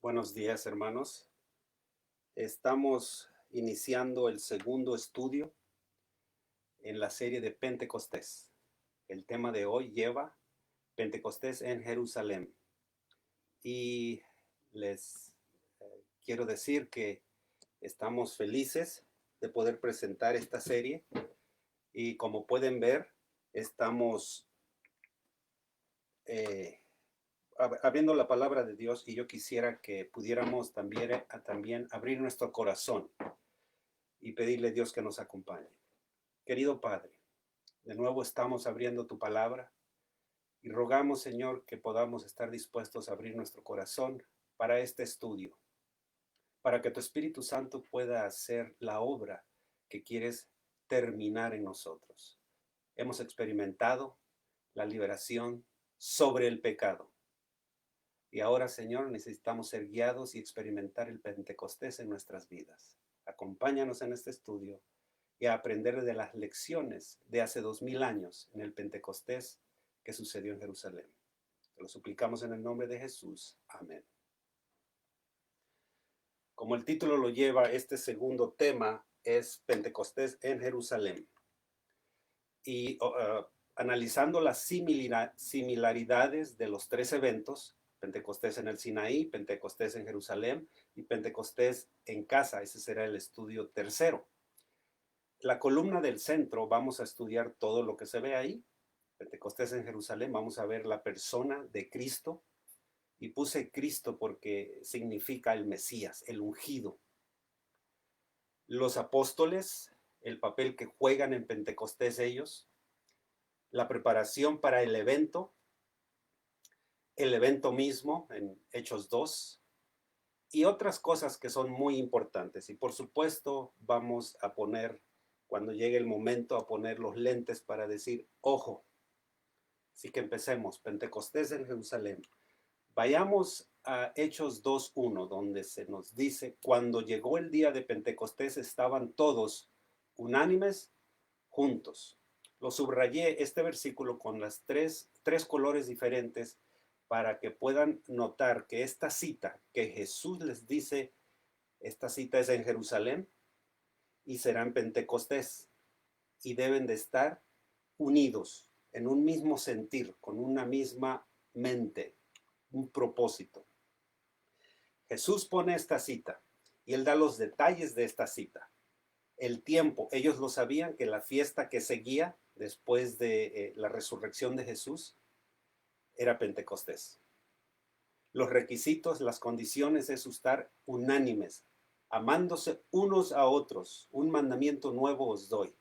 Buenos días, hermanos. Estamos iniciando el segundo estudio en la serie de Pentecostés. El tema de hoy lleva Pentecostés en Jerusalén. Y les quiero decir que estamos felices de poder presentar esta serie. Y como pueden ver, estamos eh, abriendo la palabra de Dios y yo quisiera que pudiéramos también abrir nuestro corazón y pedirle a Dios que nos acompañe. Querido Padre, de nuevo estamos abriendo tu palabra y rogamos, Señor, que podamos estar dispuestos a abrir nuestro corazón para este estudio, para que tu Espíritu Santo pueda hacer la obra que quieres terminar en nosotros. Hemos experimentado la liberación sobre el pecado. Y ahora, Señor, necesitamos ser guiados y experimentar el Pentecostés en nuestras vidas. Acompáñanos en este estudio y a aprender de las lecciones de hace 2000 años en el Pentecostés que sucedió en Jerusalén. Te lo suplicamos en el nombre de Jesús. Amén. Como el título lo lleva, este segundo tema es Pentecostés en Jerusalén. Y analizando las similaridades de los tres eventos, Pentecostés en el Sinaí, Pentecostés en Jerusalén y Pentecostés en casa. Ese será el estudio tercero. La columna del centro vamos a estudiar todo lo que se ve ahí. Pentecostés en Jerusalén, vamos a ver la persona de Cristo. Y puse Cristo porque significa el Mesías, el ungido. Los apóstoles, el papel que juegan en Pentecostés ellos, la preparación para el evento mismo en Hechos 2 y otras cosas que son muy importantes. Y por supuesto vamos a poner, cuando llegue el momento, a poner los lentes para decir, ojo. Así que empecemos, Pentecostés en Jerusalén. Vayamos a Hechos 2:1, donde se nos dice, cuando llegó el día de Pentecostés estaban todos unánimes juntos. Lo subrayé este versículo con las tres colores diferentes para que puedan notar que esta cita que Jesús les dice, esta cita es en Jerusalén y será en Pentecostés y deben de estar unidos en un mismo sentir, con una misma mente, un propósito. Jesús pone esta cita y él da los detalles de esta cita. El tiempo, ellos lo sabían que la fiesta que seguía después de la resurrección de Jesús era Pentecostés. Los requisitos, las condiciones es estar unánimes, amándose unos a otros. Un mandamiento nuevo os doy.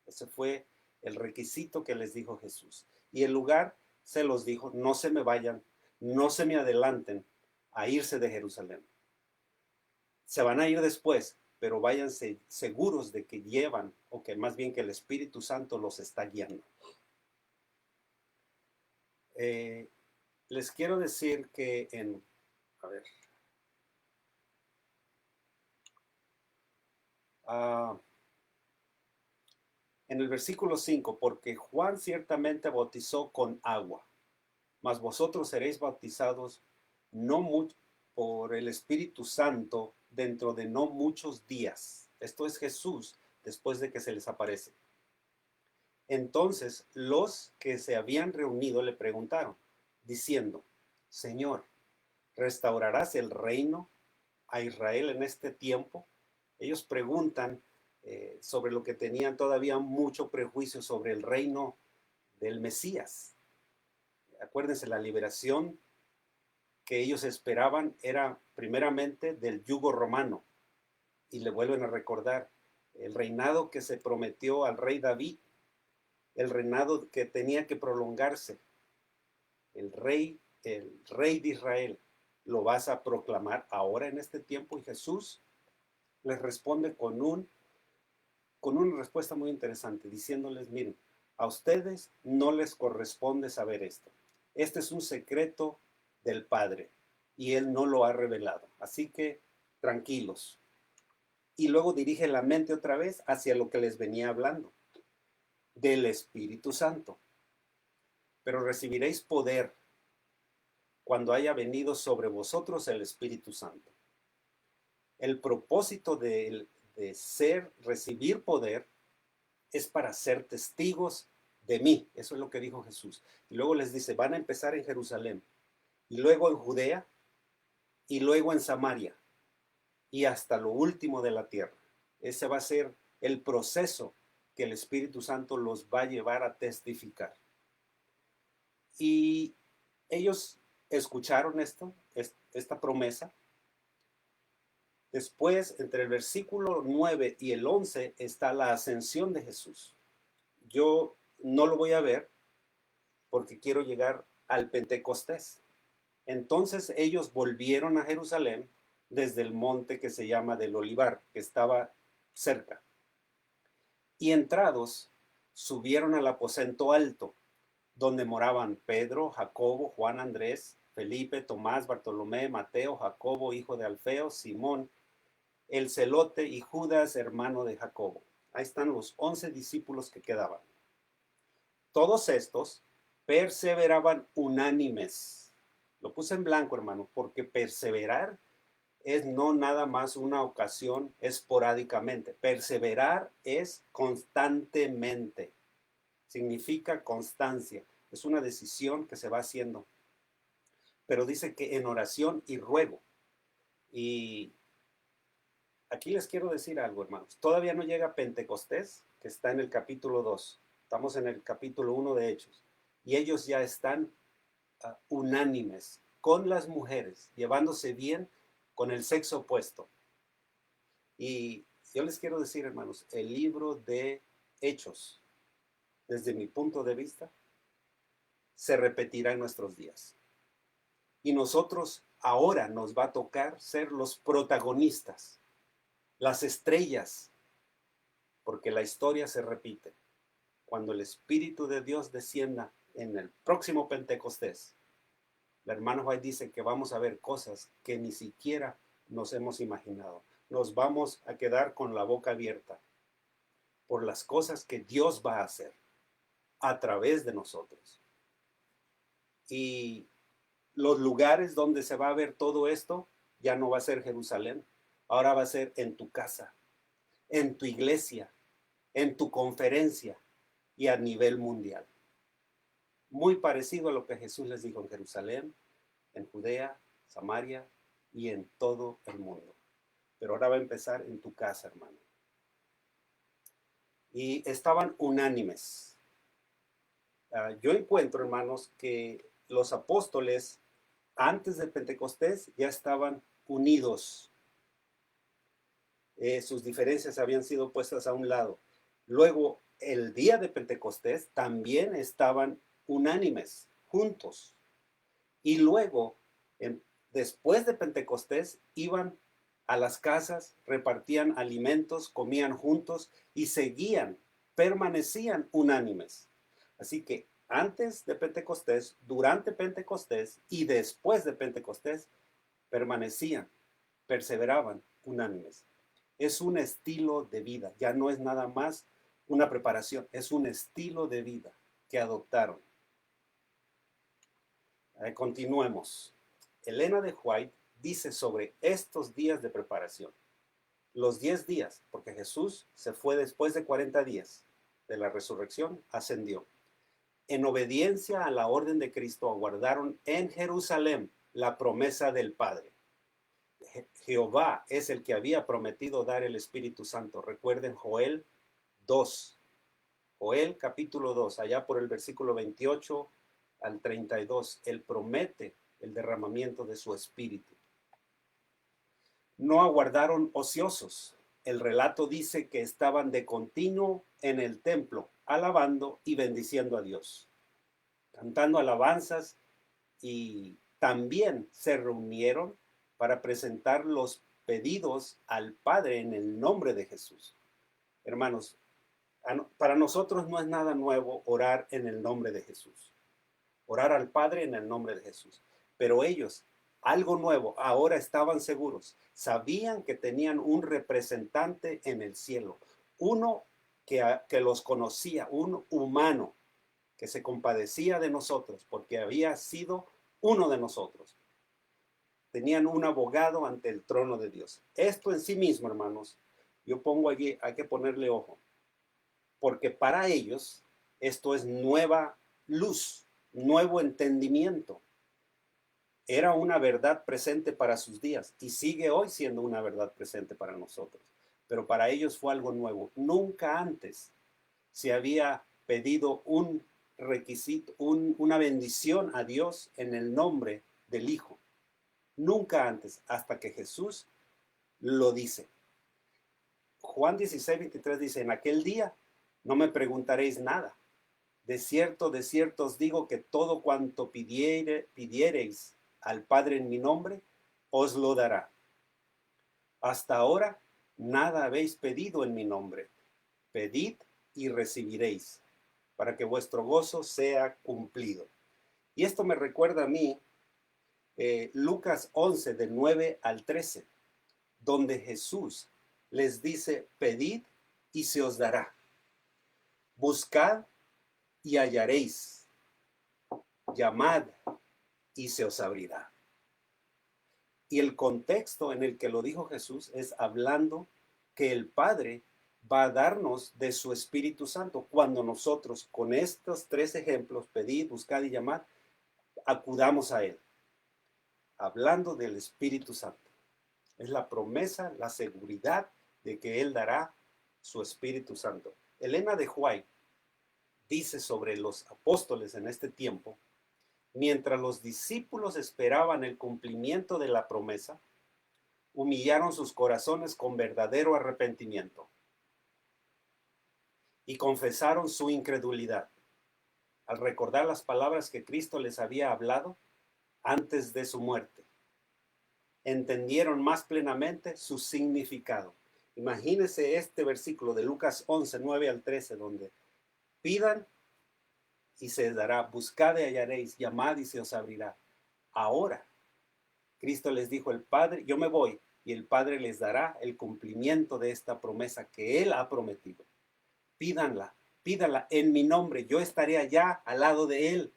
Ese fue el requisito que les dijo Jesús. Y el lugar se los dijo, no se me vayan, no se me adelanten a irse de Jerusalén. Se van a ir después, pero váyanse seguros de que llevan, o que más bien que el Espíritu Santo los está guiando. Eh, les quiero decir que a ver, uh, en el versículo 5, porque Juan ciertamente bautizó con agua, mas vosotros seréis bautizados no mucho por el Espíritu Santo dentro de no muchos días. Esto es Jesús después de que se les aparece. Entonces los que se habían reunido le preguntaron, diciendo, Señor, ¿restaurarás el reino a Israel en este tiempo? Ellos preguntan sobre lo que tenían todavía mucho prejuicio sobre el reino del Mesías. Acuérdense, la liberación que ellos esperaban era primeramente del yugo romano. Y le vuelven a recordar el reinado que se prometió al rey David, el reinado que tenía que prolongarse. El rey de Israel, lo vas a proclamar ahora en este tiempo. Y Jesús les responde con una respuesta muy interesante, diciéndoles, miren, a ustedes no les corresponde saber esto. Este es un secreto del Padre y Él no lo ha revelado. Así que tranquilos. Y luego dirige la mente otra vez hacia lo que les venía hablando, del Espíritu Santo. Pero recibiréis poder cuando haya venido sobre vosotros el Espíritu Santo. El propósito de recibir poder, es para ser testigos de mí. Eso es lo que dijo Jesús. Y luego les dice, van a empezar en Jerusalén, y luego en Judea, y luego en Samaria, y hasta lo último de la tierra. Ese va a ser el proceso que el Espíritu Santo los va a llevar a testificar. Y ellos escucharon esta promesa. Después, entre el versículo 9 y el 11, está la ascensión de Jesús. Yo no lo voy a ver porque quiero llegar al Pentecostés. Entonces ellos volvieron a Jerusalén desde el monte que se llama del Olivar, que estaba cerca. Y entrados, subieron al aposento alto, donde moraban Pedro, Jacobo, Juan, Andrés, Felipe, Tomás, Bartolomé, Mateo, Jacobo, hijo de Alfeo, Simón, el celote, y Judas, hermano de Jacobo. Ahí están los 11 discípulos que quedaban. Todos estos perseveraban unánimes. Lo puse en blanco, hermano, porque perseverar es no nada más una ocasión esporádicamente. Perseverar es constantemente. Significa constancia. Es una decisión que se va haciendo. Pero dice que en oración y ruego. Y aquí les quiero decir algo, hermanos. Todavía no llega Pentecostés, que está en el capítulo 2. Estamos en el capítulo 1 de Hechos. Y ellos ya están unánimes con las mujeres, llevándose bien con el sexo opuesto. Y yo les quiero decir, hermanos, el libro de Hechos, desde mi punto de vista, se repetirá en nuestros días. Y nosotros ahora nos va a tocar ser los protagonistas, las estrellas, porque la historia se repite. Cuando el Espíritu de Dios descienda en el próximo Pentecostés, la hermana White dice que vamos a ver cosas que ni siquiera nos hemos imaginado. Nos vamos a quedar con la boca abierta por las cosas que Dios va a hacer a través de nosotros. Y los lugares donde se va a ver todo esto ya no va a ser Jerusalén, ahora va a ser en tu casa, en tu iglesia, en tu conferencia y a nivel mundial. Muy parecido a lo que Jesús les dijo en Jerusalén, en Judea, Samaria y en todo el mundo. Pero ahora va a empezar en tu casa, hermano. Y estaban unánimes. Yo encuentro, hermanos, que los apóstoles antes de Pentecostés ya estaban unidos. Sus diferencias habían sido puestas a un lado. Luego, el día de Pentecostés también estaban unánimes, juntos. Y luego, después de Pentecostés, iban a las casas, repartían alimentos, comían juntos y seguían, permanecían unánimes. Así que antes de Pentecostés, durante Pentecostés y después de Pentecostés, permanecían, perseveraban unánimes. Es un estilo de vida, ya no es nada más una preparación, es un estilo de vida que adoptaron. Continuemos. Elena de White dice sobre estos días de preparación. Los 10 días, porque Jesús se fue después de 40 días de la resurrección, ascendió. En obediencia a la orden de Cristo, aguardaron en Jerusalén la promesa del Padre. Jehová es el que había prometido dar el Espíritu Santo. Recuerden Joel 2. Joel capítulo 2, allá por el versículo 28 al 32. Él promete el derramamiento de su Espíritu. No aguardaron ociosos. El relato dice que estaban de continuo en el templo, alabando y bendiciendo a Dios, cantando alabanzas, y también se reunieron para presentar los pedidos al Padre en el nombre de Jesús. Hermanos, para nosotros no es nada nuevo orar en el nombre de Jesús, orar al Padre en el nombre de Jesús, pero ellos, algo nuevo, ahora estaban seguros, sabían que tenían un representante en el cielo, uno que los conocía, un humano que se compadecía de nosotros porque había sido uno de nosotros. Tenían un abogado ante el trono de Dios. Esto en sí mismo, hermanos, yo pongo aquí, hay que ponerle ojo, porque para ellos esto es nueva luz, nuevo entendimiento. Era una verdad presente para sus días y sigue hoy siendo una verdad presente para nosotros. Pero para ellos fue algo nuevo. Nunca antes se había pedido un requisito, una bendición a Dios en el nombre del Hijo. Nunca antes, hasta que Jesús lo dice. Juan 16:23 dice, en aquel día no me preguntaréis nada. De cierto os digo que todo cuanto pidiereis al Padre en mi nombre, os lo dará. Hasta ahora nada habéis pedido en mi nombre. Pedid y recibiréis, para que vuestro gozo sea cumplido. Y esto me recuerda a mí Lucas 11, del 9 al 13, donde Jesús les dice, pedid y se os dará. Buscad y hallaréis. Llamad y se os abrirá. Y el contexto en el que lo dijo Jesús es hablando que el Padre va a darnos de su Espíritu Santo cuando nosotros con estos tres ejemplos, pedid, buscad y llamad, acudamos a Él. Hablando del Espíritu Santo. Es la promesa, la seguridad de que Él dará su Espíritu Santo. Elena de White dice sobre los apóstoles en este tiempo, mientras los discípulos esperaban el cumplimiento de la promesa, humillaron sus corazones con verdadero arrepentimiento y confesaron su incredulidad. Al recordar las palabras que Cristo les había hablado antes de su muerte, entendieron más plenamente su significado. Imagínense este versículo de Lucas 11, 9 al 13, donde pidan y se dará, buscad y hallaréis, llamad y se os abrirá. Ahora, Cristo les dijo, el Padre, yo me voy y el Padre les dará el cumplimiento de esta promesa que Él ha prometido. Pídanla, pídanla en mi nombre, yo estaré allá al lado de Él,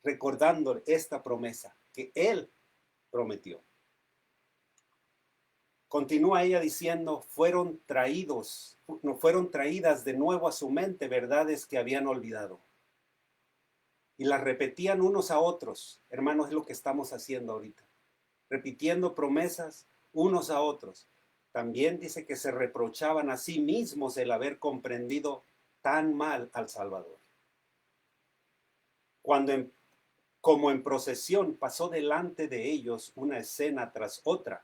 recordando esta promesa que Él prometió. Continúa ella diciendo, fueron traídas de nuevo a su mente verdades que habían olvidado. Y las repetían unos a otros. Hermanos, es lo que estamos haciendo ahorita. Repitiendo promesas unos a otros. También dice que se reprochaban a sí mismos el haber comprendido tan mal al Salvador. Como en procesión pasó delante de ellos una escena tras otra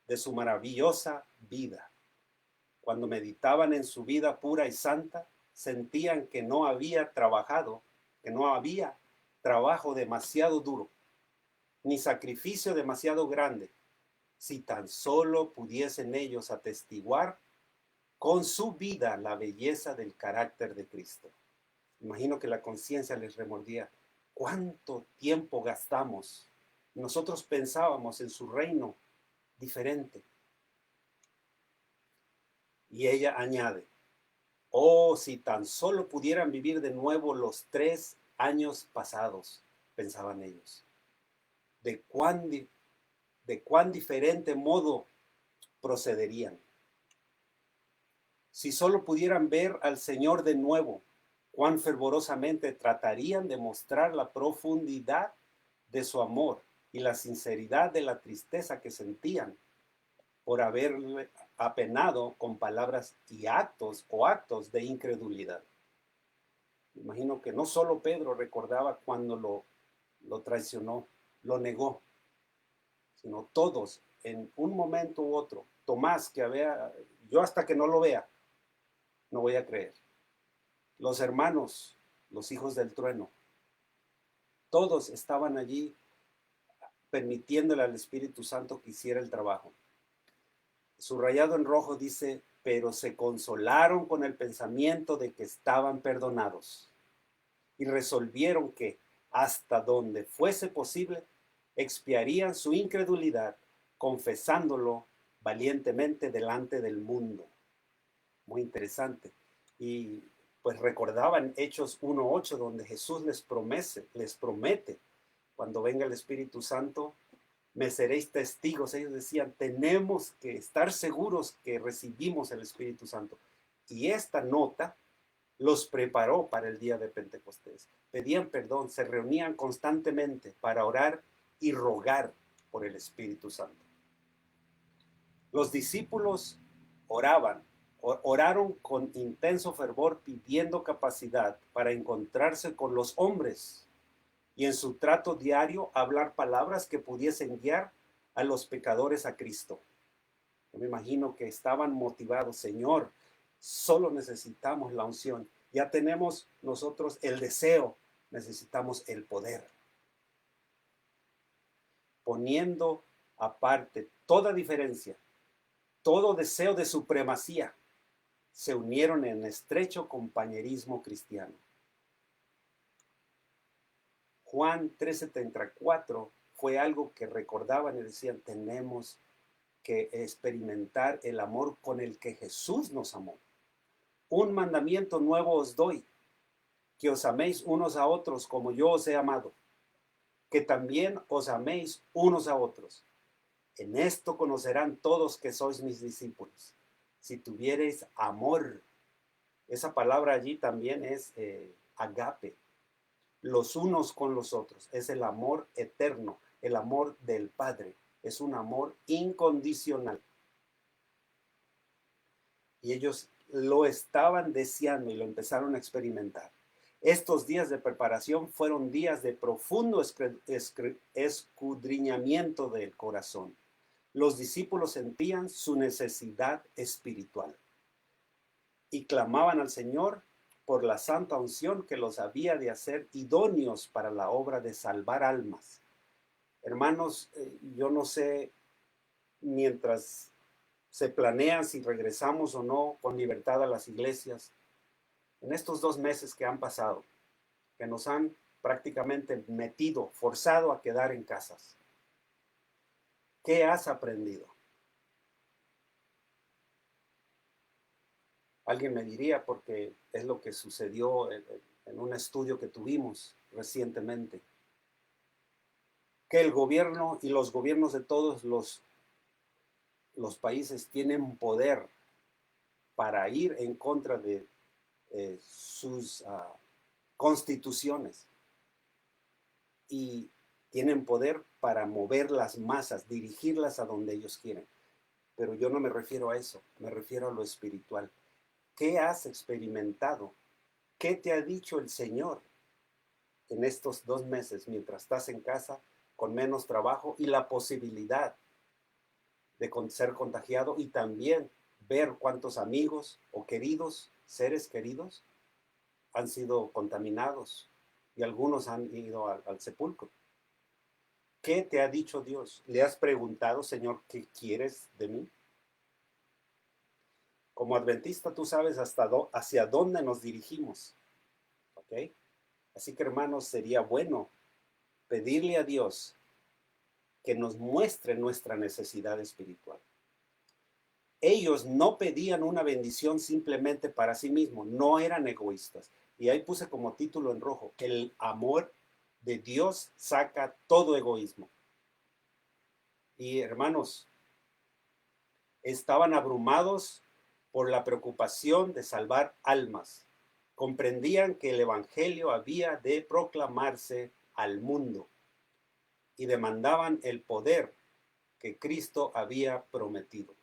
de su maravillosa vida. Cuando meditaban en su vida pura y santa, sentían que no había trabajo demasiado duro, ni sacrificio demasiado grande, si tan solo pudiesen ellos atestiguar con su vida la belleza del carácter de Cristo. Imagino que la conciencia les remordía. ¿Cuánto tiempo gastamos? Nosotros pensábamos en su reino diferente. Y ella añade, oh, si tan solo pudieran vivir de nuevo los 3 años pasados, pensaban ellos. De cuán diferente modo procederían. Si solo pudieran ver al Señor de nuevo, cuán fervorosamente tratarían de mostrar la profundidad de su amor y la sinceridad de la tristeza que sentían por haberle apenado con palabras y actos de incredulidad. Imagino que no solo Pedro recordaba cuando lo traicionó, lo negó, sino todos en un momento u otro. Tomás, yo hasta que no lo vea, no voy a creer. Los hermanos, los hijos del trueno, todos estaban allí permitiéndole al Espíritu Santo que hiciera el trabajo. Subrayado en rojo dice, pero se consolaron con el pensamiento de que estaban perdonados y resolvieron que, hasta donde fuese posible, expiarían su incredulidad, confesándolo valientemente delante del mundo. Muy interesante. Y pues recordaban Hechos 1:8, donde Jesús les promete cuando venga el Espíritu Santo, me seréis testigos. Ellos decían, tenemos que estar seguros que recibimos el Espíritu Santo. Y esta nota los preparó para el día de Pentecostés. Pedían perdón, se reunían constantemente para orar y rogar por el Espíritu Santo. Los discípulos oraron con intenso fervor pidiendo capacidad para encontrarse con los hombres y en su trato diario hablar palabras que pudiesen guiar a los pecadores a Cristo. Yo me imagino que estaban motivados, Señor, solo necesitamos la unción. Ya tenemos nosotros el deseo, necesitamos el poder. Poniendo aparte toda diferencia, todo deseo de supremacía, se unieron en estrecho compañerismo cristiano. Juan 3:74 fue algo que recordaban y decían, tenemos que experimentar el amor con el que Jesús nos amó. Un mandamiento nuevo os doy, que os améis unos a otros como yo os he amado, que también os améis unos a otros. En esto conocerán todos que sois mis discípulos, si tuviereis amor. Esa palabra allí también es agape, los unos con los otros. Es el amor eterno, el amor del Padre. Es un amor incondicional. Y ellos lo estaban deseando y lo empezaron a experimentar. Estos días de preparación fueron días de profundo escudriñamiento del corazón. Los discípulos sentían su necesidad espiritual y clamaban al Señor por la santa unción que los había de hacer idóneos para la obra de salvar almas. Hermanos, yo no sé, mientras se planea si regresamos o no con libertad a las iglesias, en estos 2 meses que han pasado, que nos han prácticamente metido, forzado a quedar en casas, ¿qué has aprendido? Alguien me diría, porque es lo que sucedió en un estudio que tuvimos recientemente, que el gobierno y los gobiernos de todos los países tienen poder para ir en contra de sus constituciones y tienen poder para mover las masas, dirigirlas a donde ellos quieren. Pero yo no me refiero a eso, me refiero a lo espiritual. ¿Qué has experimentado? ¿Qué te ha dicho el Señor en estos 2 meses mientras estás en casa con menos trabajo y la posibilidad de ser contagiado y también ver cuántos amigos o queridos, seres queridos, han sido contaminados y algunos han ido al sepulcro? ¿Qué te ha dicho Dios? ¿Le has preguntado, Señor, qué quieres de mí? Como adventista, tú sabes hacia dónde nos dirigimos. ¿Ok? Así que, hermanos, sería bueno pedirle a Dios que nos muestre nuestra necesidad espiritual. Ellos no pedían una bendición simplemente para sí mismos, no eran egoístas. Y ahí puse como título en rojo, el amor de Dios saca todo egoísmo. Y hermanos, estaban abrumados por la preocupación de salvar almas. Comprendían que el evangelio había de proclamarse al mundo y demandaban el poder que Cristo había prometido.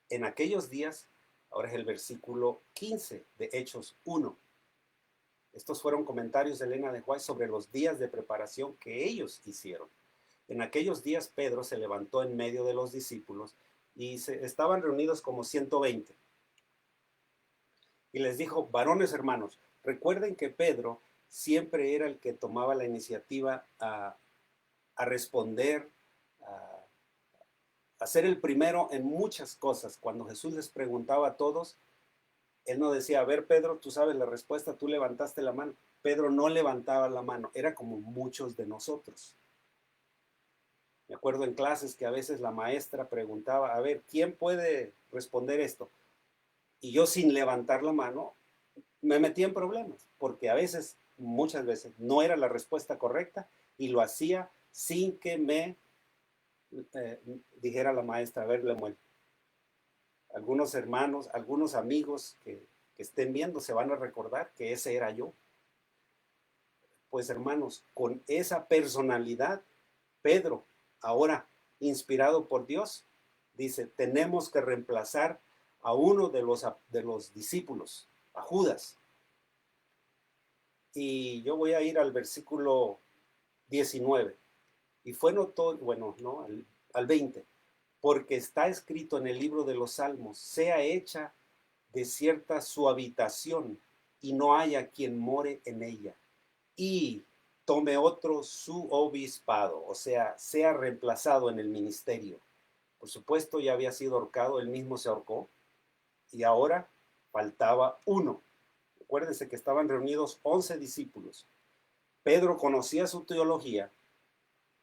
En aquellos días, ahora es el versículo 15 de Hechos 1. Estos fueron comentarios de Elena de White sobre los días de preparación que ellos hicieron. En aquellos días Pedro se levantó en medio de los discípulos y estaban reunidos como 120. Y les dijo, varones hermanos, recuerden que Pedro siempre era el que tomaba la iniciativa a responder, a ser el primero en muchas cosas. Cuando Jesús les preguntaba a todos, él no decía, a ver Pedro, tú sabes la respuesta, tú levantaste la mano. Pedro no levantaba la mano, era como muchos de nosotros. Me acuerdo en clases que a veces la maestra preguntaba, a ver, ¿quién puede responder esto? Y yo sin levantar la mano me metía en problemas, porque a veces muchas veces no era la respuesta correcta y lo hacía sin que me dijera la maestra, a ver, Lemuel, algunos hermanos, algunos amigos que estén viendo se van a recordar que ese era yo. Pues hermanos, con esa personalidad, Pedro, ahora inspirado por Dios, dice, tenemos que reemplazar a uno de los discípulos, a Judas. Y yo voy a ir al versículo 19. Y fue notorio, bueno, no, al 20, porque está escrito en el libro de los Salmos, sea hecha desierta su habitación y no haya quien more en ella. Y tome otro su obispado, o sea reemplazado en el ministerio. Por supuesto, ya había sido ahorcado, él mismo se ahorcó, y ahora faltaba uno. Acuérdense que estaban reunidos 11 discípulos. Pedro conocía su teología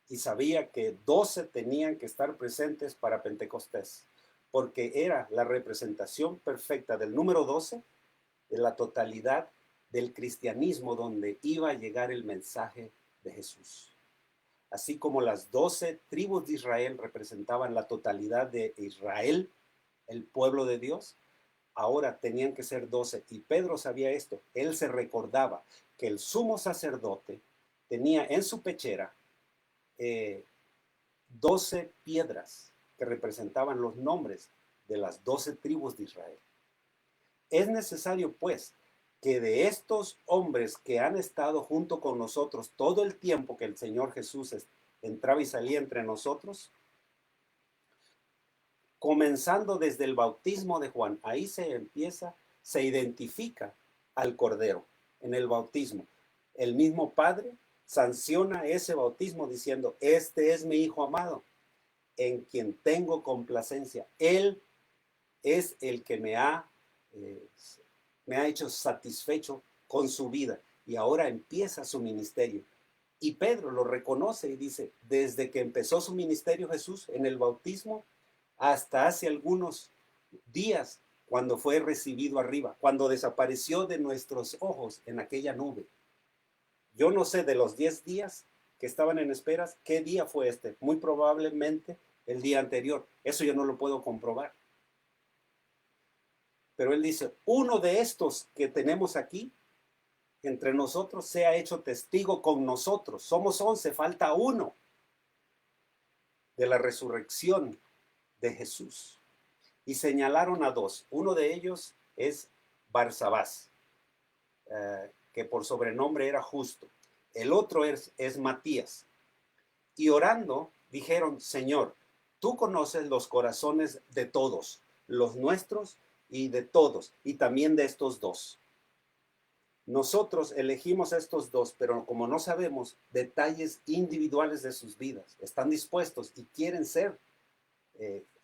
y sabía que 12 tenían que estar presentes para Pentecostés, porque era la representación perfecta del número 12 de la totalidad del cristianismo donde iba a llegar el mensaje de Jesús. Así como las 12 tribus de Israel representaban la totalidad de Israel, el pueblo de Dios, ahora tenían que ser 12. Y Pedro sabía esto. Él se recordaba que el sumo sacerdote tenía en su pechera 12 piedras que representaban los nombres de las 12 tribus de Israel. Es necesario, pues, que de estos hombres que han estado junto con nosotros todo el tiempo que el Señor Jesús entraba y salía entre nosotros, comenzando desde el bautismo de Juan, ahí se identifica al Cordero en el bautismo. El mismo Padre sanciona ese bautismo diciendo, este es mi Hijo amado, en quien tengo complacencia. Él es el que me ha hecho satisfecho con su vida y ahora empieza su ministerio. Y Pedro lo reconoce y dice, desde que empezó su ministerio Jesús en el bautismo hasta hace algunos días cuando fue recibido arriba, cuando desapareció de nuestros ojos en aquella nube. Yo no sé de los 10 días que estaban en esperas, ¿qué día fue este? Muy probablemente el día anterior. Eso yo no lo puedo comprobar. Pero él dice, uno de estos que tenemos aquí, entre nosotros, se ha hecho testigo con nosotros. Somos 11, falta uno de la resurrección de Jesús. Y señalaron a dos. Uno de ellos es Barsabás, que por sobrenombre era Justo. El otro es Matías. Y orando, dijeron, Señor, tú conoces los corazones de todos, los nuestros y de todos, y también de estos dos. Nosotros elegimos a estos dos, pero como no sabemos detalles individuales de sus vidas, están dispuestos y quieren ser,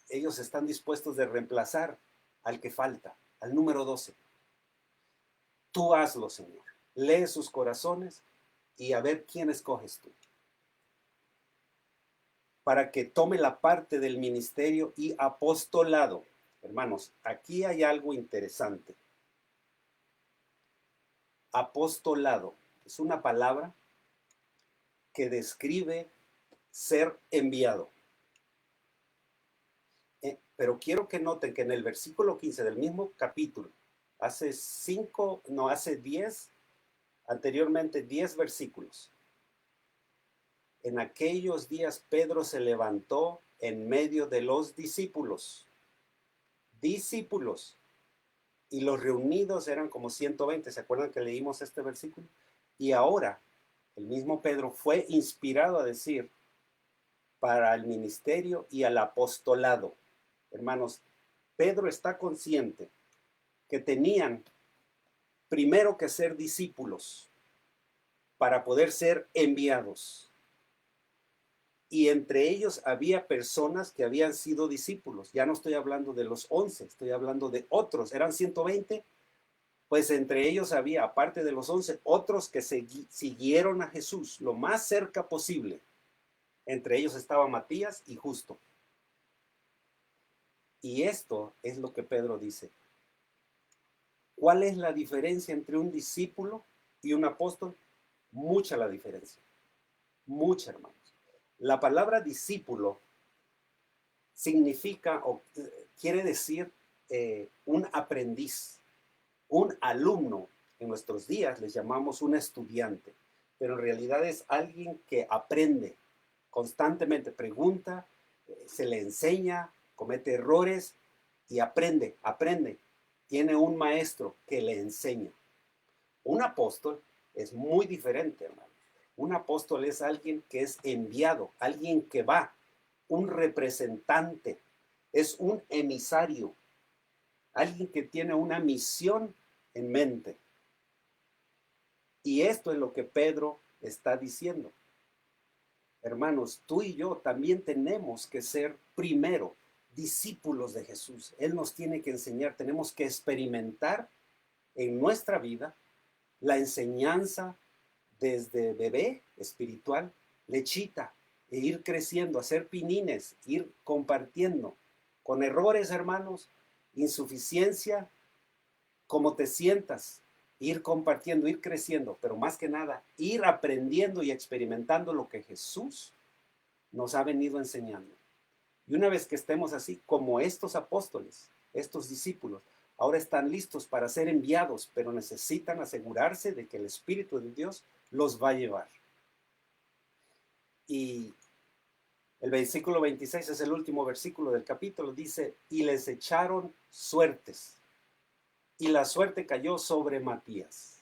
ellos están dispuestos de reemplazar al que falta, al número 12. Tú hazlo, Señor. Lee sus corazones y a ver quién escoges tú, para que tome la parte del ministerio y apostolado. Hermanos, aquí hay algo interesante. Apostolado es una palabra que describe ser enviado. Pero quiero que noten que en el versículo 15 del mismo capítulo, hace 10, anteriormente 10 versículos. En aquellos días Pedro se levantó en medio de los discípulos. Discípulos. Y los reunidos eran como 120. ¿Se acuerdan que leímos este versículo? Y ahora el mismo Pedro fue inspirado a decir para el ministerio y al apostolado. Hermanos, Pedro está consciente que tenían primero que ser discípulos para poder ser enviados. Y entre ellos había personas que habían sido discípulos. Ya no estoy hablando de los 11, estoy hablando de otros. Eran 120, pues entre ellos había, aparte de los 11, otros que siguieron a Jesús lo más cerca posible. Entre ellos estaba Matías y Justo. Y esto es lo que Pedro dice. ¿Cuál es la diferencia entre un discípulo y un apóstol? mucha la diferencia. Mucha, hermanos. La palabra discípulo significa o quiere decir un aprendiz, un alumno. En nuestros días les llamamos un estudiante, pero en realidad es alguien que aprende constantemente, pregunta, se le enseña, comete errores y aprende. Tiene un maestro que le enseña. Un apóstol es muy diferente, hermano. Un apóstol es alguien que es enviado, alguien que va, un representante, es un emisario, alguien que tiene una misión en mente. Y esto es lo que Pedro está diciendo. Hermanos, tú y yo también tenemos que ser primero discípulos de Jesús. Él nos tiene que enseñar, tenemos que experimentar en nuestra vida la enseñanza desde bebé espiritual, lechita, e ir creciendo, hacer pinines, ir compartiendo, con errores, hermanos, insuficiencia, como te sientas, ir compartiendo, ir creciendo, pero más que nada, ir aprendiendo y experimentando lo que Jesús nos ha venido enseñando. Y una vez que estemos así, como estos apóstoles, estos discípulos, ahora están listos para ser enviados, pero necesitan asegurarse de que el Espíritu de Dios los va a llevar. Y el versículo 26 es el último versículo del capítulo, dice, y les echaron suertes, y la suerte cayó sobre Matías,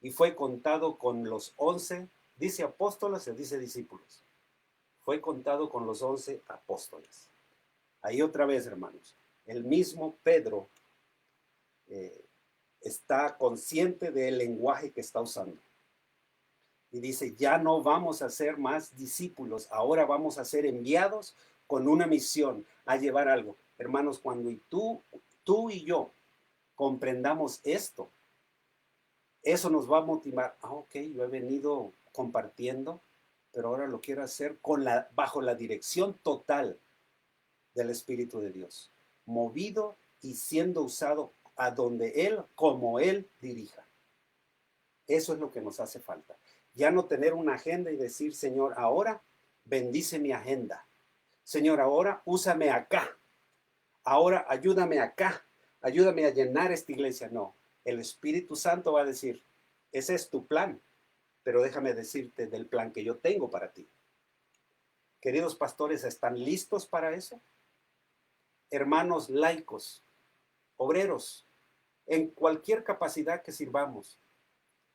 y fue contado con los 11, dice apóstoles o dice discípulos, fue contado con los 11 apóstoles. Ahí otra vez, hermanos, el mismo Pedro está consciente del lenguaje que está usando. Y dice, ya no vamos a ser más discípulos, ahora vamos a ser enviados con una misión, a llevar algo. Hermanos, cuando tú y yo comprendamos esto, eso nos va a motivar. Ok, yo he venido compartiendo, pero ahora lo quiero hacer bajo la dirección total del Espíritu de Dios, movido y siendo usado a donde Él, como Él dirija. Eso es lo que nos hace falta. Ya no tener una agenda y decir, Señor, ahora bendice mi agenda. Señor, ahora úsame acá. Ahora ayúdame acá. Ayúdame a llenar esta iglesia. No, el Espíritu Santo va a decir, ese es tu plan, pero déjame decirte del plan que yo tengo para ti. Queridos pastores, ¿están listos para eso? Hermanos laicos, obreros, en cualquier capacidad que sirvamos,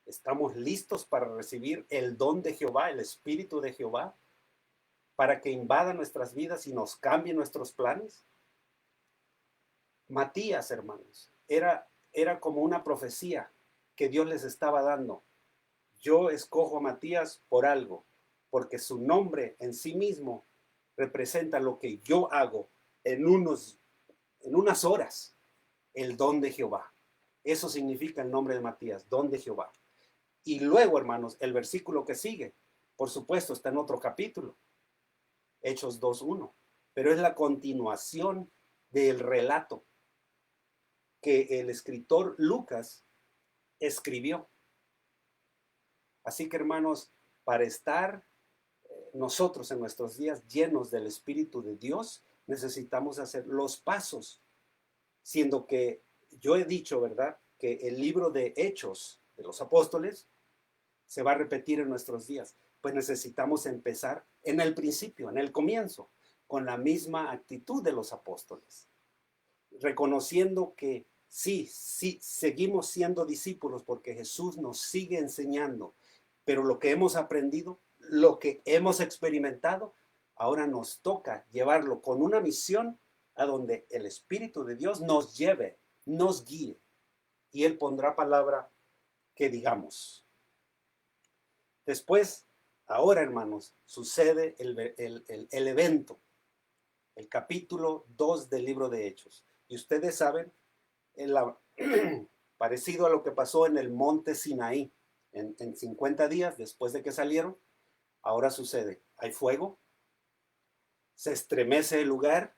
¿estamos listos para recibir el don de Jehová, el Espíritu de Jehová, para que invada nuestras vidas y nos cambie nuestros planes? Matías, hermanos, era como una profecía que Dios les estaba dando. Yo escojo a Matías por algo, porque su nombre en sí mismo representa lo que yo hago en unas horas, el don de Jehová. Eso significa el nombre de Matías, don de Jehová. Y luego, hermanos, el versículo que sigue, por supuesto, está en otro capítulo, Hechos 2:1, pero es la continuación del relato que el escritor Lucas escribió. Así que, hermanos, para estar nosotros en nuestros días llenos del Espíritu de Dios, necesitamos hacer los pasos, siendo que yo he dicho, ¿verdad?, que el libro de Hechos de los Apóstoles se va a repetir en nuestros días. Pues necesitamos empezar en el principio, en el comienzo, con la misma actitud de los apóstoles, reconociendo que sí, seguimos siendo discípulos porque Jesús nos sigue enseñando, pero lo que hemos aprendido, lo que hemos experimentado, ahora nos toca llevarlo con una misión a donde el Espíritu de Dios nos lleve, nos guíe, y Él pondrá palabra que digamos. Después, ahora, hermanos, sucede el evento, el capítulo 2 del libro de Hechos. Y ustedes saben, parecido a lo que pasó en el monte Sinaí, en 50 días después de que salieron, ahora sucede. Hay fuego, se estremece el lugar.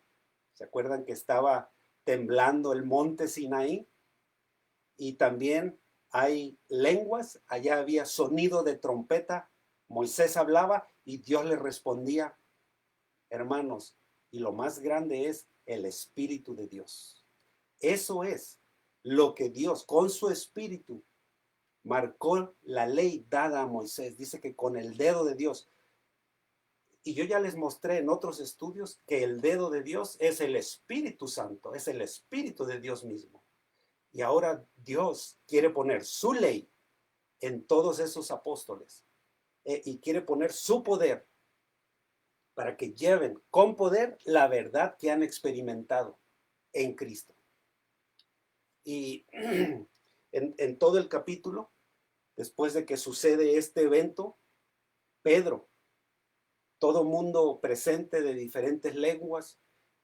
¿Se acuerdan que estaba temblando el monte Sinaí? Y también hay lenguas, allá había sonido de trompeta, Moisés hablaba y Dios le respondía, hermanos, y lo más grande es el Espíritu de Dios. Eso es lo que Dios con su Espíritu marcó la ley dada a Moisés. Dice que con el dedo de Dios. Y yo ya les mostré en otros estudios que el dedo de Dios es el Espíritu Santo, es el Espíritu de Dios mismo. Y ahora Dios quiere poner su ley en todos esos apóstoles y quiere poner su poder para que lleven con poder la verdad que han experimentado en Cristo. Y en todo el capítulo, después de que sucede este evento, Pedro, todo mundo presente de diferentes lenguas,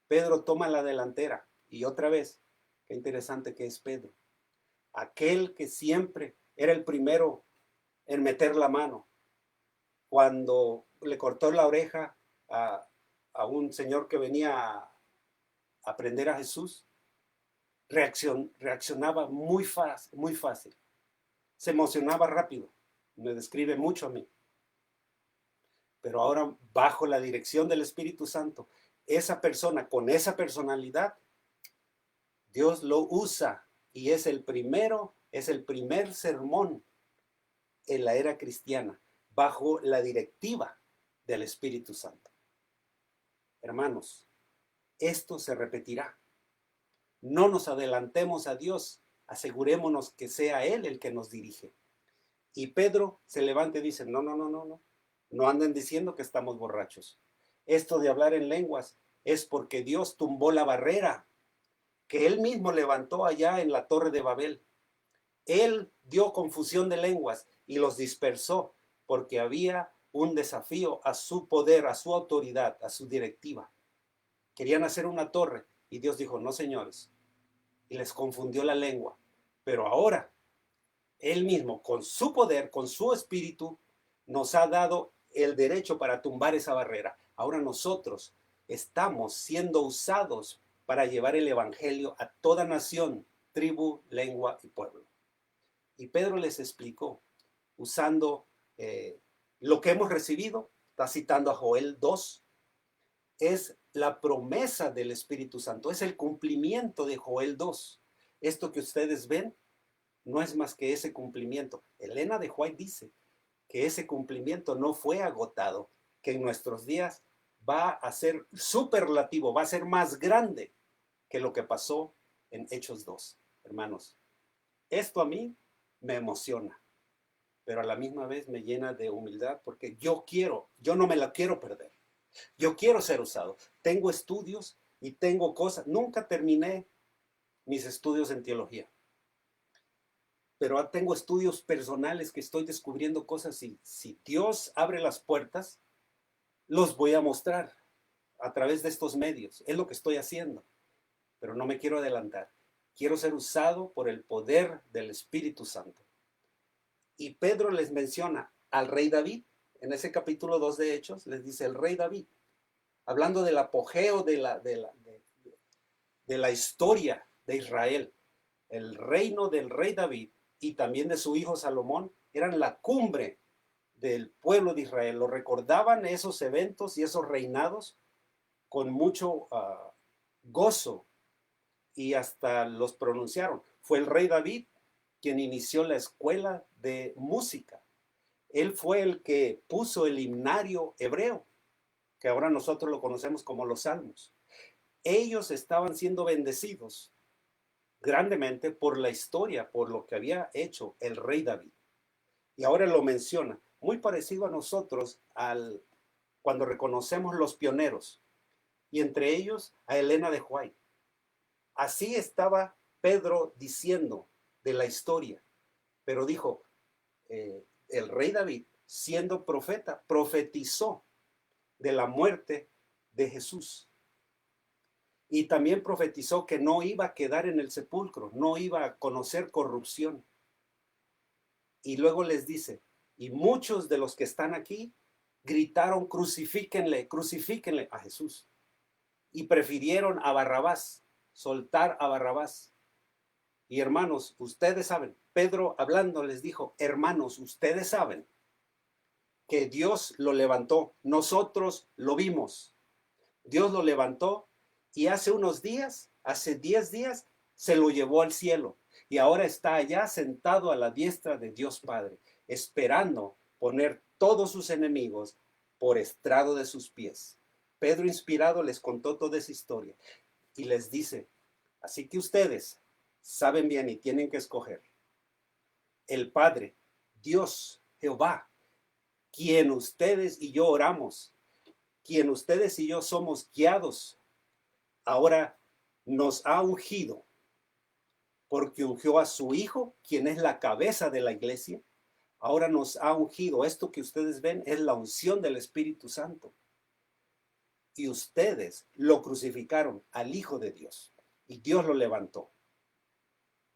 Pedro toma la delantera. Y otra vez, qué interesante que es Pedro. Aquel que siempre era el primero en meter la mano. Cuando le cortó la oreja a un señor que venía a aprender a Jesús, reaccionaba muy fácil, muy fácil. Se emocionaba rápido. Me describe mucho a mí. Pero ahora, bajo la dirección del Espíritu Santo, esa persona con esa personalidad, Dios lo usa y es el primer sermón en la era cristiana, bajo la directiva del Espíritu Santo. Hermanos, esto se repetirá. No nos adelantemos a Dios, asegurémonos que sea Él el que nos dirige. Y Pedro se levanta y dice, no anden diciendo que estamos borrachos. Esto de hablar en lenguas es porque Dios tumbó la barrera que Él mismo levantó allá en la Torre de Babel. Él dio confusión de lenguas y los dispersó porque había un desafío a su poder, a su autoridad, a su directiva. Querían hacer una torre y Dios dijo, no señores, y les confundió la lengua. Pero ahora, Él mismo, con su poder, con su espíritu, nos ha dado el derecho para tumbar esa barrera. Ahora nosotros estamos siendo usados para llevar el evangelio a toda nación, tribu, lengua y pueblo. Y Pedro les explicó, usando lo que hemos recibido, está citando a Joel 2, es la promesa del Espíritu Santo, es el cumplimiento de Joel 2. Esto que ustedes ven no es más que ese cumplimiento. Elena de White dice que ese cumplimiento no fue agotado, que en nuestros días va a ser superlativo, va a ser más grande que lo que pasó en Hechos 2. Hermanos, esto a mí me emociona, pero a la misma vez me llena de humildad porque yo no me la quiero perder. Yo quiero ser usado. Tengo estudios y tengo cosas. Nunca terminé mis estudios en teología, pero tengo estudios personales que estoy descubriendo cosas y si Dios abre las puertas, los voy a mostrar a través de estos medios. Es lo que estoy haciendo, pero no me quiero adelantar. Quiero ser usado por el poder del Espíritu Santo. Y Pedro les menciona al rey David, en ese capítulo 2 de Hechos, les dice el rey David, hablando del apogeo de la historia de Israel. El reino del rey David y también de su hijo Salomón eran la cumbre del pueblo de Israel. Lo recordaban esos eventos y esos reinados con mucho gozo y hasta los pronunciaron. Fue el rey David quien inició la escuela de música. Él fue el que puso el himnario hebreo, que ahora nosotros lo conocemos como los salmos. Ellos estaban siendo bendecidos grandemente por la historia, por lo que había hecho el rey David. Y ahora lo menciona, muy parecido a nosotros cuando reconocemos los pioneros, y entre ellos a Elena de White. Así estaba Pedro diciendo de la historia, pero dijo, el rey David, siendo profeta, profetizó de la muerte de Jesús. Y también profetizó que no iba a quedar en el sepulcro, no iba a conocer corrupción. Y luego les dice, y muchos de los que están aquí gritaron, crucifíquenle, crucifíquenle a Jesús. Y prefirieron a Barrabás, soltar a Barrabás. Y hermanos, ustedes saben, Pedro hablando les dijo, hermanos, ustedes saben que Dios lo levantó, nosotros lo vimos, Dios lo levantó y hace unos días, hace 10 días, se lo llevó al cielo y ahora está allá sentado a la diestra de Dios Padre, esperando poner todos sus enemigos por estrado de sus pies. Pedro inspirado les contó toda esa historia y les dice, así que ustedes saben bien y tienen que escoger el Padre, Dios, Jehová, quien ustedes y yo oramos, quien ustedes y yo somos guiados, ahora nos ha ungido porque ungió a su Hijo, quien es la cabeza de la iglesia. Ahora nos ha ungido. Esto que ustedes ven es la unción del Espíritu Santo. Y ustedes lo crucificaron al Hijo de Dios. Y Dios lo levantó.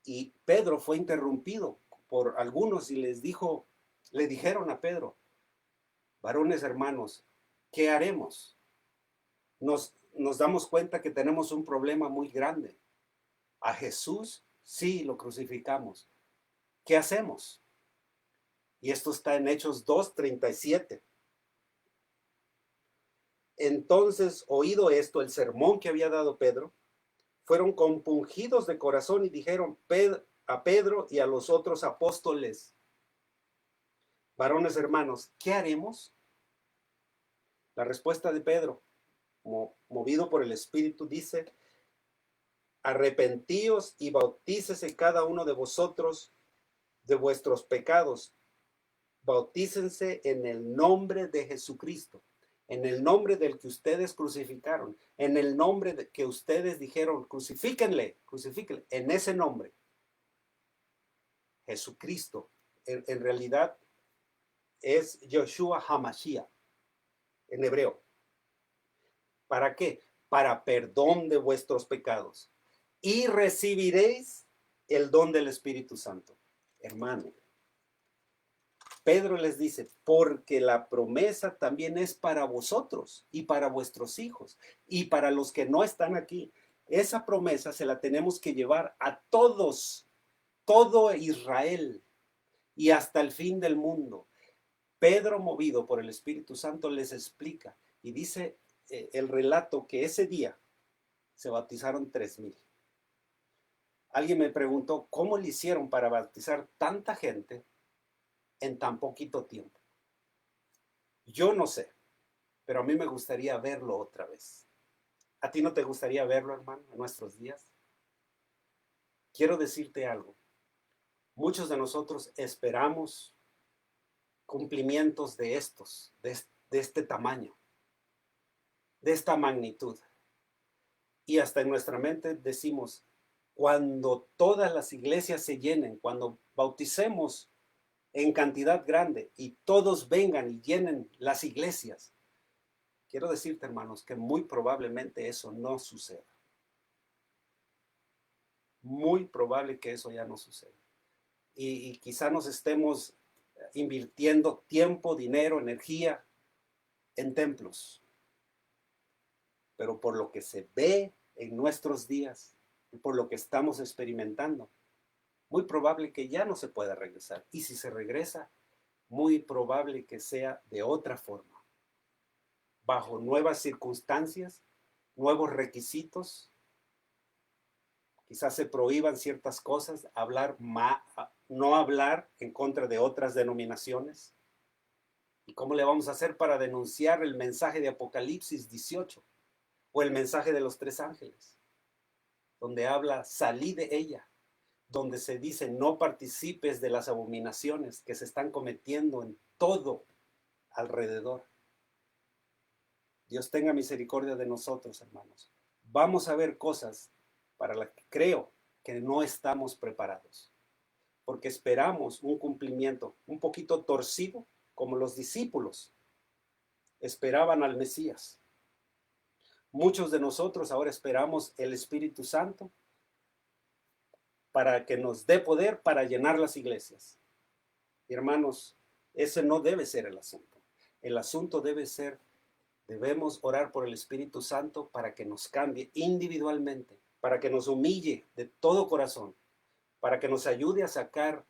Y Pedro fue interrumpido por algunos y le dijeron a Pedro, varones hermanos, ¿qué haremos? Nos damos cuenta que tenemos un problema muy grande. A Jesús sí lo crucificamos. ¿Qué hacemos? Y esto está en Hechos 2:37. Entonces, oído esto, el sermón que había dado Pedro, fueron compungidos de corazón y dijeron a Pedro y a los otros apóstoles, varones hermanos, ¿qué haremos? La respuesta de Pedro, movido por el Espíritu, dice, arrepentíos y bautícese cada uno de vosotros de vuestros pecados. Bautícense en el nombre de Jesucristo, en el nombre del que ustedes crucificaron, en el nombre de que ustedes dijeron, crucifíquenle, en ese nombre. Jesucristo, en realidad es Yoshua HaMashiach, en hebreo. ¿Para qué? Para perdón de vuestros pecados. Y recibiréis el don del Espíritu Santo. Hermano, Pedro les dice, porque la promesa también es para vosotros y para vuestros hijos y para los que no están aquí. Esa promesa se la tenemos que llevar a todos, todo Israel y hasta el fin del mundo. Pedro, movido por el Espíritu Santo, les explica y dice el relato que ese día se bautizaron 3,000. Alguien me preguntó, ¿cómo le hicieron para bautizar tanta gente en tan poquito tiempo? Yo no sé, pero a mí me gustaría verlo otra vez. ¿A ti no te gustaría verlo, hermano, en nuestros días? Quiero decirte algo. Muchos de nosotros esperamos cumplimientos de estos, de este tamaño, de esta magnitud. Y hasta en nuestra mente decimos, cuando todas las iglesias se llenen, cuando bauticemos en cantidad grande y todos vengan y llenen las iglesias, quiero decirte, hermanos, que muy probablemente eso no suceda. Muy probable que eso ya no suceda. Y quizá nos estemos invirtiendo tiempo, dinero, energía en templos. Pero por lo que se ve en nuestros días y por lo que estamos experimentando, muy probable que ya no se pueda regresar. Y si se regresa, muy probable que sea de otra forma, bajo nuevas circunstancias, nuevos requisitos. Quizás se prohíban ciertas cosas, no hablar en contra de otras denominaciones. ¿Y cómo le vamos a hacer para denunciar el mensaje de Apocalipsis 18 o el mensaje de los 3 ángeles? Donde habla, salí de ella, donde se dice, no participes de las abominaciones que se están cometiendo en todo alrededor. Dios tenga misericordia de nosotros, hermanos. Vamos a ver cosas para las que creo que no estamos preparados, porque esperamos un cumplimiento un poquito torcido, como los discípulos esperaban al Mesías. Muchos de nosotros ahora esperamos el Espíritu Santo para que nos dé poder para llenar las iglesias. Y hermanos, ese no debe ser el asunto. El asunto debe ser, debemos orar por el Espíritu Santo para que nos cambie individualmente, para que nos humille de todo corazón, para que nos ayude a sacar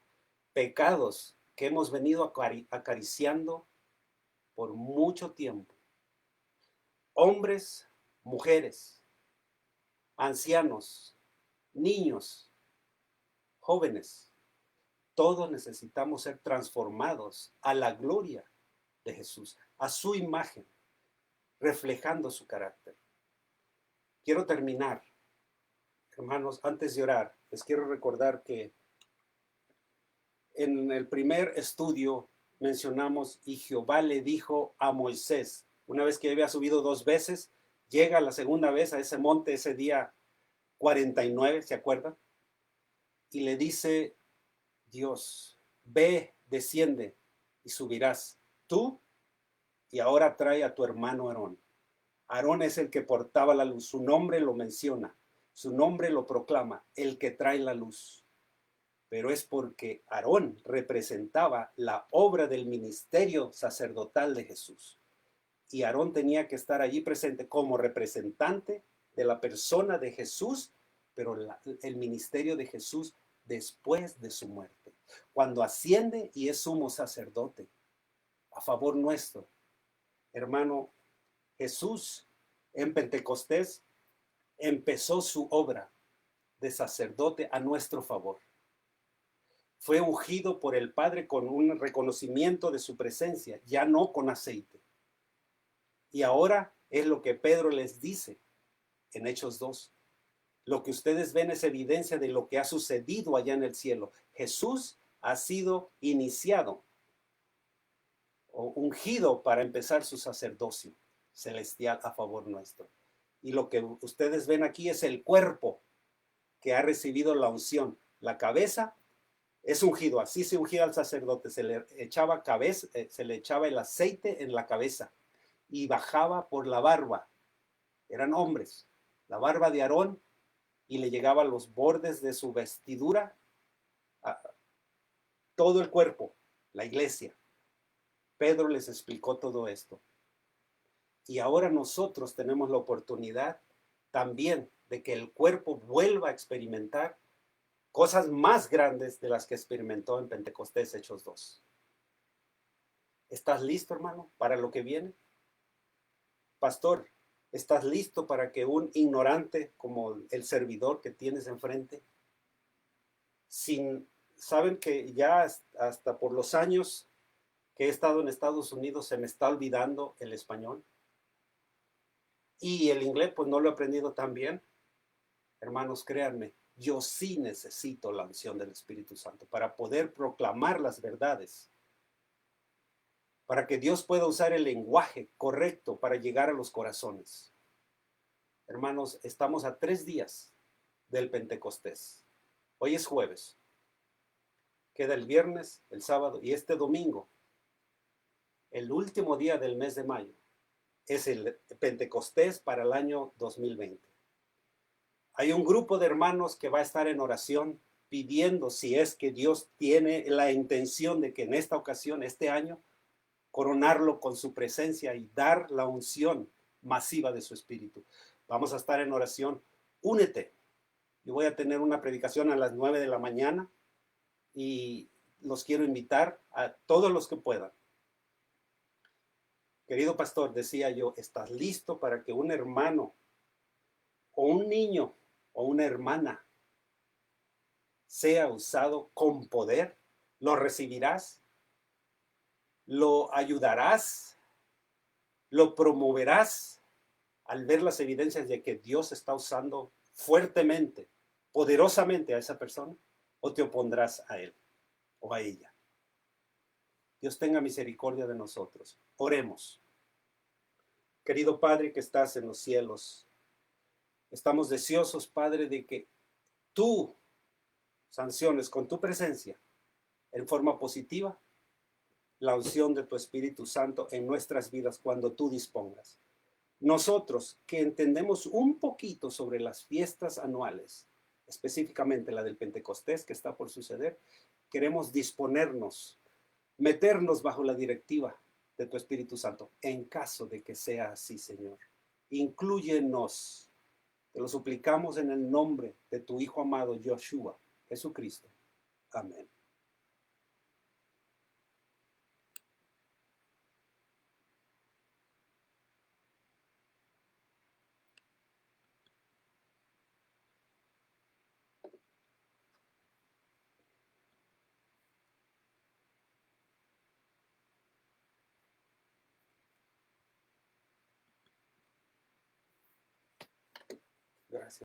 pecados que hemos venido acariciando por mucho tiempo. Hombres, mujeres, ancianos, niños, jóvenes, todos necesitamos ser transformados a la gloria de Jesús, a su imagen, reflejando su carácter. Quiero terminar, hermanos, antes de orar, les quiero recordar que en el primer estudio mencionamos, y Jehová le dijo a Moisés, una vez que había subido 2 veces, llega la segunda vez a ese monte ese día 49, ¿se acuerdan? Y le dice Dios, ve, desciende y subirás tú, y ahora trae a tu hermano Aarón. Aarón es el que portaba la luz, su nombre lo menciona, su nombre lo proclama, el que trae la luz. Pero es porque Aarón representaba la obra del ministerio sacerdotal de Jesús. Y Aarón tenía que estar allí presente como representante de la persona de Jesús, pero el ministerio de Jesús después de su muerte, cuando asciende y es sumo sacerdote a favor nuestro. Hermano, Jesús en Pentecostés empezó su obra de sacerdote a nuestro favor. Fue ungido por el Padre con un reconocimiento de su presencia, ya no con aceite. Y ahora es lo que Pedro les dice en Hechos 2. Lo que ustedes ven es evidencia de lo que ha sucedido allá en el cielo. Jesús ha sido iniciado o ungido para empezar su sacerdocio celestial a favor nuestro. Y lo que ustedes ven aquí es el cuerpo que ha recibido la unción. La cabeza es ungido, así se ungía al sacerdote, se le echaba el aceite en la cabeza y bajaba por la barba. Eran hombres, la barba de Aarón, y le llegaba a los bordes de su vestidura, a todo el cuerpo, la iglesia. Pedro les explicó todo esto. Y ahora nosotros tenemos la oportunidad también de que el cuerpo vuelva a experimentar cosas más grandes de las que experimentó en Pentecostés, Hechos 2. ¿Estás listo, hermano, para lo que viene? Pastor, ¿estás listo para que un ignorante como el servidor que tienes enfrente, saben que ya hasta por los años que he estado en Estados Unidos se me está olvidando el español? Y el inglés pues no lo he aprendido tan bien. Hermanos, créanme, yo sí necesito la unción del Espíritu Santo para poder proclamar las verdades, para que Dios pueda usar el lenguaje correcto para llegar a los corazones. Hermanos, estamos a 3 días del Pentecostés. Hoy es jueves. Queda el viernes, el sábado y este domingo, el último día del mes de mayo, es el Pentecostés para el año 2020. Hay un grupo de hermanos que va a estar en oración pidiendo, si es que Dios tiene la intención de que en esta ocasión, este año, coronarlo con su presencia y dar la unción masiva de su espíritu. Vamos a estar en oración. Únete. Yo voy a tener una predicación a las 9 de la mañana y los quiero invitar a todos los que puedan. Querido pastor, decía yo, ¿estás listo para que un hermano o un niño o una hermana sea usado con poder? ¿Lo recibirás? ¿Lo ayudarás? ¿Lo promoverás al ver las evidencias de que Dios está usando fuertemente, poderosamente a esa persona? ¿O te opondrás a él o a ella? Dios tenga misericordia de nosotros. Oremos. Querido Padre que estás en los cielos, estamos deseosos, Padre, de que tú sanciones con tu presencia en forma positiva la unción de tu Espíritu Santo en nuestras vidas cuando tú dispongas. Nosotros que entendemos un poquito sobre las fiestas anuales, específicamente la del Pentecostés que está por suceder, queremos disponernos, meternos bajo la directiva de tu Espíritu Santo, en caso de que sea así, Señor. Inclúyenos, te lo suplicamos en el nombre de tu Hijo amado, Joshua, Jesucristo. Amén. Gracias.